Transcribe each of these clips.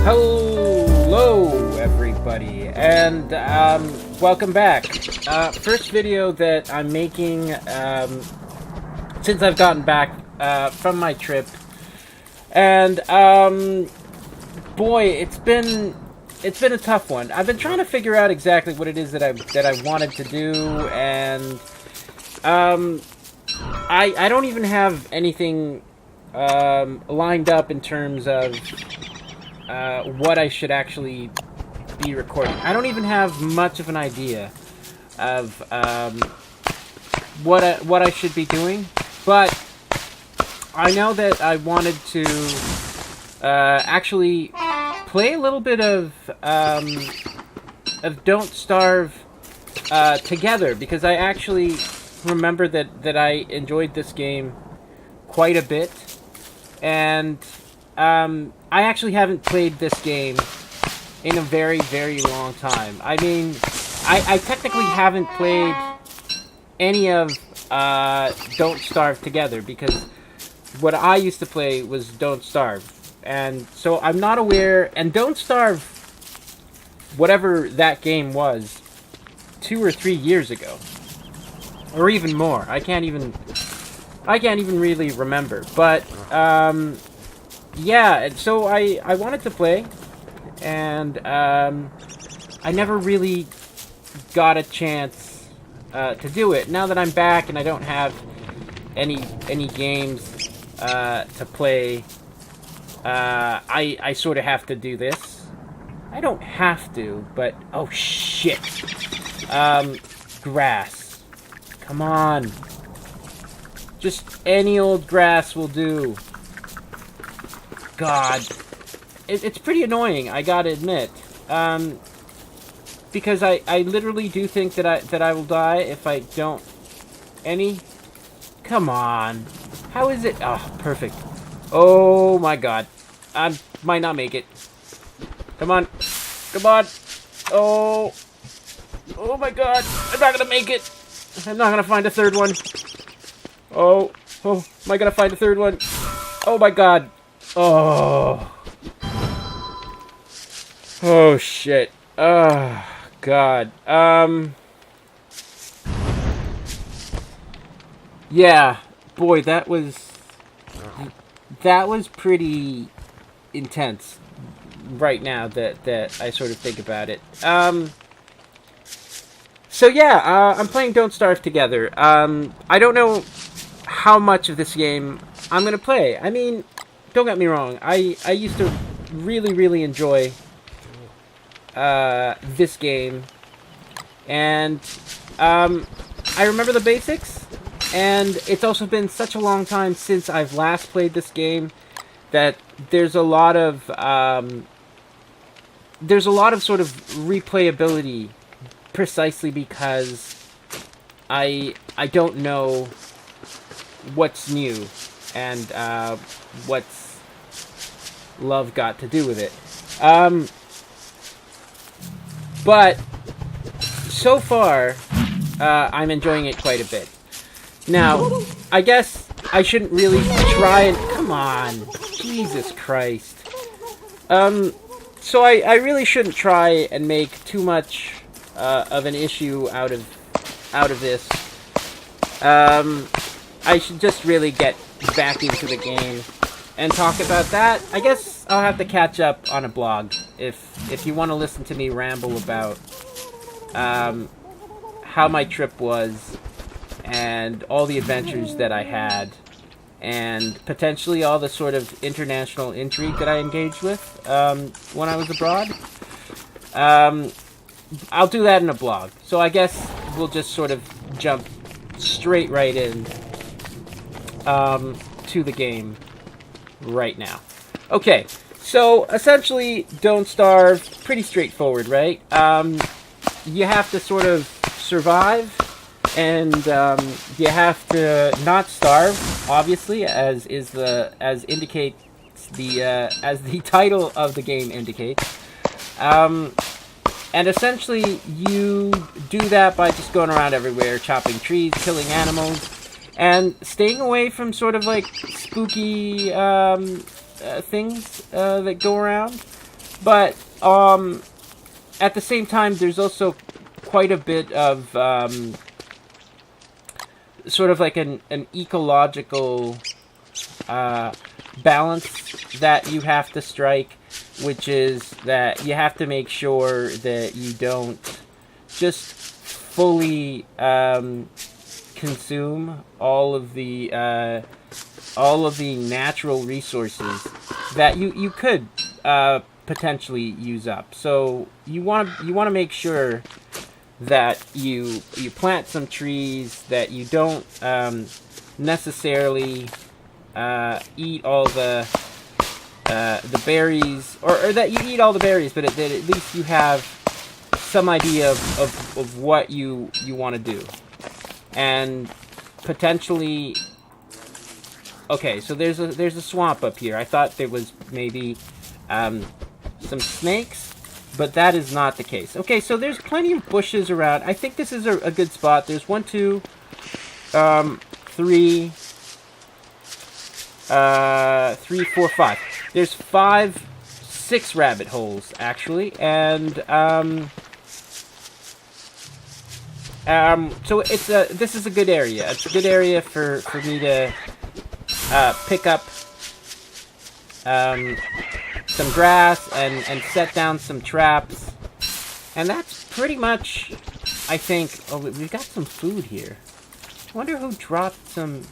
Hello, everybody, and welcome back. First video that I'm making since I've gotten back from my trip, and boy, it's been a tough one. I've been trying to figure out exactly what it is that I wanted to do, and I don't even have anything lined up in terms of what I should actually be recording. I don't even have much of an idea of what I should be doing, but I know that I wanted to actually play a little bit of Don't Starve together, because I actually remember that I enjoyed this game quite a bit, and I actually haven't played this game in a very, very long time. I mean, I technically haven't played any of Don't Starve together, because what I used to play was Don't Starve. And so I'm not aware, and Don't Starve, whatever that game was, 2 or 3 years ago. Or even more. I can't even really remember. But, yeah, so I wanted to play, and I never really got a chance to do it. Now that I'm back and I don't have any games to play, I sort of have to do this. I don't have to, but oh shit. Grass. Come on. Just any old grass will do. God, it's pretty annoying, I gotta admit, because I literally do think that I will die if I don't any. Come on, how is it? Oh, perfect. Oh my God, I might not make it. Come on, come on. Oh my God, I'm not gonna make it. I'm not gonna find a third one. Oh, am I gonna find a third one? Oh my God. Oh shit. Oh God. Yeah, boy, that was pretty intense right now that I sort of think about it. So yeah, I'm playing Don't Starve together. I don't know how much of this game I'm gonna play. I mean, don't get me wrong, I used to really, really enjoy this game, and I remember the basics, and it's also been such a long time since I've last played this game that there's a lot of sort of replayability, precisely because I don't know what's new and what's love got to do with it. But so far, I'm enjoying it quite a bit. Now, I guess I shouldn't really try and... Come on! Jesus Christ. So I really shouldn't try and make too much of an issue out of this. I should just really get back into the game and talk about that. I guess I'll have to catch up on a blog if you want to listen to me ramble about how my trip was and all the adventures that I had, and potentially all the sort of international intrigue that I engaged with when I was abroad. I'll do that in a blog. So I guess we'll just sort of jump straight right in to the game right now. Okay, so essentially Don't Starve, pretty straightforward, right? You have to sort of survive, and you have to not starve, obviously, as the title of the game indicates. And essentially, you do that by just going around everywhere, chopping trees, killing animals, and staying away from sort of like spooky things that go around. But at the same time, there's also quite a bit of sort of like an ecological balance that you have to strike, which is that you have to make sure that you don't just fully consume all of the natural resources that you could potentially use up. So you want to make sure that you plant some trees, that you don't necessarily eat all the berries, or that you eat all the berries, but that at least you have some idea of what you want to do. And potentially, okay, so there's a swamp up here. I thought there was maybe some snakes, but that is not the case. Okay, so there's plenty of bushes around. I think this is a good spot. There's 1, 2, 3, 3, 4, 5. There's 5, 6 rabbit holes actually, and so this is a good area. It's a good area for me to pick up some grass and set down some traps, and that's pretty much, I think. Oh, we've got some food here. I wonder who dropped some.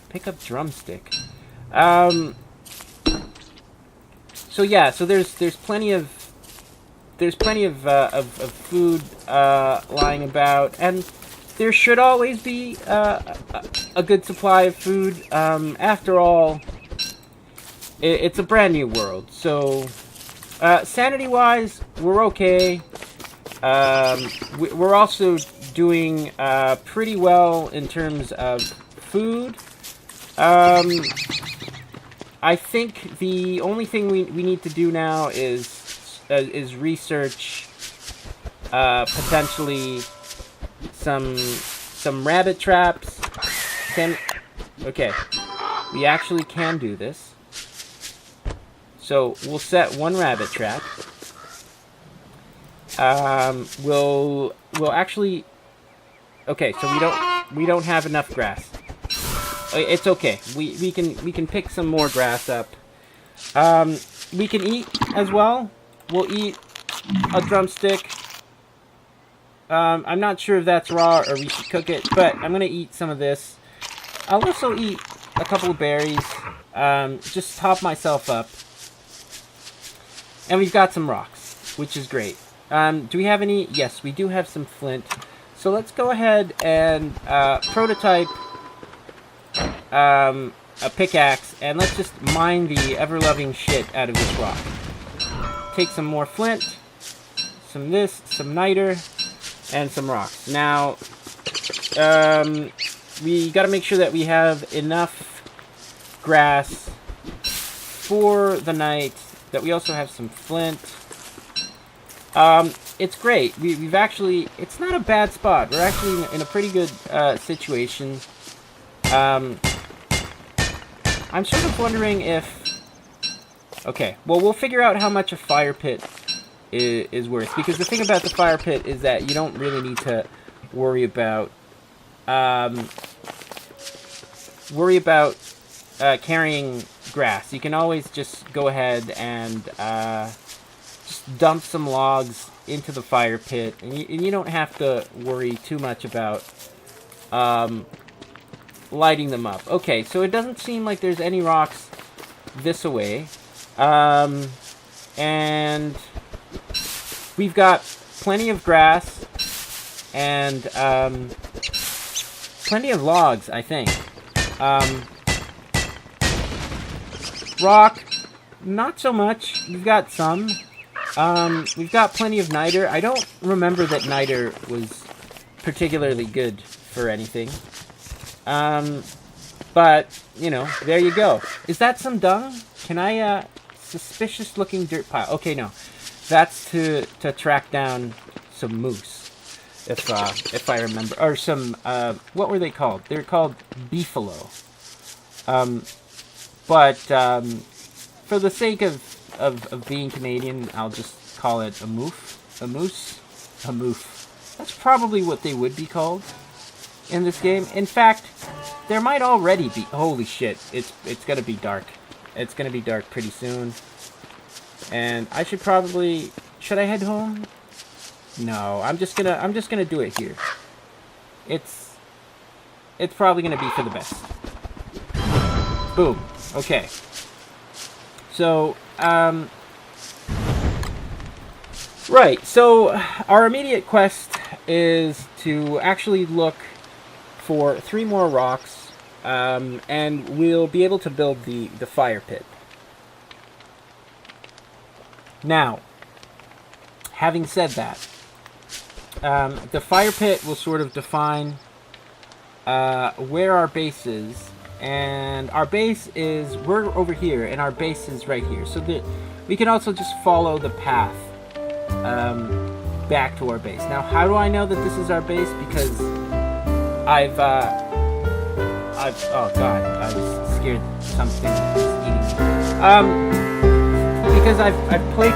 Pick up drumstick. So yeah, so there's plenty of food lying about, and there should always be a good supply of food. After all, it's a brand new world, so sanity-wise, we're okay. We're also doing pretty well in terms of food. I think the only thing we need to do now is research potentially some rabbit traps. Okay, we actually can do this. So we'll set 1 rabbit trap. We'll actually. Okay, so we don't have enough grass. It's okay. We can pick some more grass up. We can eat as well. We'll eat a drumstick. I'm not sure if that's raw or we should cook it, but I'm gonna eat some of this. I'll also eat a couple of berries. Just top myself up. And we've got some rocks, which is great. Do we have any? Yes, we do have some flint. So let's go ahead and prototype a pickaxe, and let's just mine the ever-loving shit out of this rock. Take some more flint, some this, some niter, and some rocks. Now, we gotta make sure that we have enough grass for the night, that we also have some flint. It's great. We've actually, it's not a bad spot. We're actually in a pretty good situation. I'm sort of wondering if... Okay, well, we'll figure out how much a fire pit is worth. Because the thing about the fire pit is that you don't really need to worry about... carrying grass. You can always just go ahead and just dump some logs into the fire pit. And you don't have to worry too much about... lighting them up. Okay, so it doesn't seem like there's any rocks this away. And we've got plenty of grass and plenty of logs, I think. Rock, not so much. We've got some. We've got plenty of niter. I don't remember that niter was particularly good for anything. But, you know, there you go. Is that some dung? Can I, suspicious looking dirt pile. Okay, no. That's to track down some moose. If I remember. Or some, what were they called? They're called beefalo. But, for the sake of of being Canadian, I'll just call it a moof. A moose? A moof. That's probably what they would be called in this game. In fact, there might already be... Holy shit, it's gonna be dark. It's gonna be dark pretty soon. And I should probably... Should I head home? No, I'm just gonna do it here. It's probably gonna be for the best. Boom. Okay. So, right, so our immediate quest is to actually look for 3 more rocks, and we'll be able to build the fire pit. Now, having said that, the fire pit will sort of define where our base is. And our base is, we're over here, and our base is right here. So that we can also just follow the path back to our base. Now, how do I know that this is our base? Because I've oh god, I was scared something was eating me. Because I've played